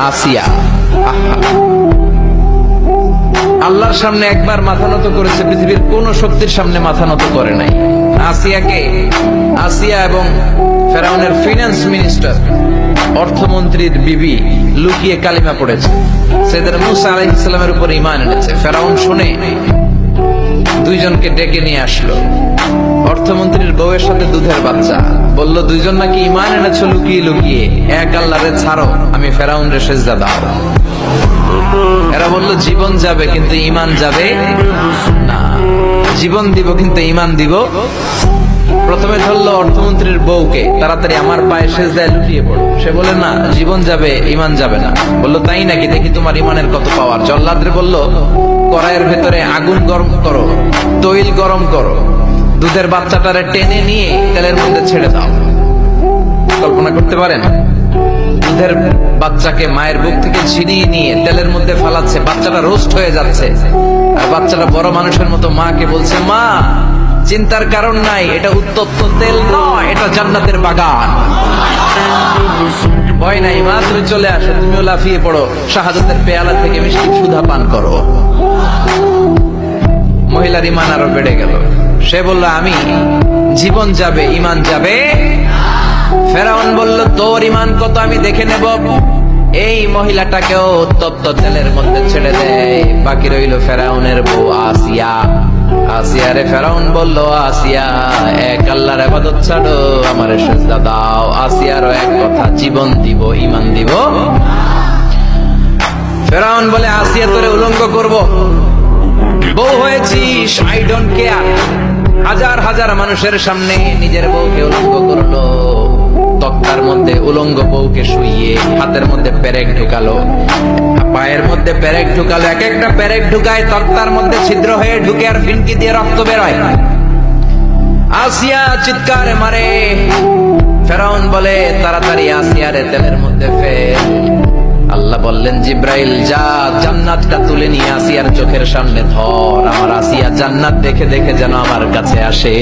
আসিয়া। আল্লাহর সামনে একবার মাথা নত করেছে, পৃথিবীর কোন শক্তির সামনে মাথা নত করে নাই। আসিয়াকে, আসিয়া এবং ফেরাউনের ফিনান্স মিনিস্টার, অর্থমন্ত্রীর বিবি লুকিয়ে কালিমা পড়েছে, সাইয়েদনা মূসা আলাইহিস সালামের উপর ঈমান এনেছে। ফেরাউন শুনে দুইজনকে ডেকে নিয়ে আসলো। অর্থমন্ত্রীর বউয়ের সাথে দুধের বাচ্চা, বলল দুইজন নাকি ঈমান এনেছো লুকিয়ে লুকিয়ে, এক আল্লাহরে ছাড়ো, আমি ফেরাউনরে সেজদা দাও। এরা বলল জীবন যাবে কিন্তু ঈমান যাবে না, জীবন দিব কিন্তু ঈমান দিব। প্রথমে ধরলো অর্থমন্ত্রীর বউকে, তাড়াতাড়ি আমার পায়ে সেজদায় লুটিয়ে পড়ো। সে বলে না, জীবন যাবে ঈমান যাবে না। বললো তাই নাকি, দেখি তোমার ঈমানের কত পাওয়ার। জল্লাদরে বলল কড়াইয়ের ভেতরে আগুন গরম করো, তৈল গরম করো, দুধের বাচ্চাটারে টেনে নিয়ে তেলের মধ্যে ছেড়ে দাও। কল্পনা করতে পারেন? দুধের বাচ্চাকে মায়ের বুক থেকে ছিনিয়ে নিয়ে তেলের মধ্যে ফালাচ্ছে, বাচ্চাটা রোস্ট হয়ে যাচ্ছে, আর বাচ্চাটা বড় মানুষের মতো মাকে বলছে, মা চিন্তার কারণ নাই, এটা উত্তপ্ত তেল নয়, এটা জান্নাতের বাগান। ভয় নাই মা, তুমি চলে আসো, তুমিও লাফিয়ে পড়ো, শাহাদাতের পেয়ালা থেকে মিষ্টি সুধা পান করো। মহিলার ঈমান আরো বেড়ে গেল। সে বলল আমি, জীবন যাবে ঈমান যাবে। ফেরাউন বলল তোর ঈমান কত আমি দেখে নেব। এই মহিলাটাকেও উত্তপ্ত তেলের মধ্যে ছেড়ে দেয়। বাকি রইল ফেরাউনের বউ আসিয়া। আসিয়ারে ফেরাউন বলল, আসিয়া এক আল্লাহর ইবাদত ছাড়ো, আমারে সেজদা দাও। আসিয়ারও এক কথা, জীবন দিব ঈমান দিব। ফেরাউন বলে, আসিয়া তোরে উলঙ্গ করব, বউ হয়েছিস, আই ডোন্ট কেয়ার। হাজার হাজার মানুষের সামনে নিজের বউকে উলঙ্গ করলো। তক্তার মধ্যে উলঙ্গ বউকে শুইয়ে হাতের মধ্যে পেরেক ঢুকালো, পায়ের মধ্যে পেরেক ঢুকালো। এক একটা পেরেক ঢুকায় তক্তার মধ্যে ছিদ্র হয়ে ঢুকে আর ফিনকি দিয়ে রক্ত বেরোয়। আসিয়া চিৎকার মারে। ফেরাউন বলে তাড়াতাড়ি আসিয়ারে তেলের মধ্যে ফেল। আল্লাহ বললেন জিব্রাইল যা, জান্নাতটা তুলে নিয়ে আসিয়ার চোখের সামনে ধর, আমার আসিয়া জান্নাত দেখে দেখে যেন আমার কাছে আসে।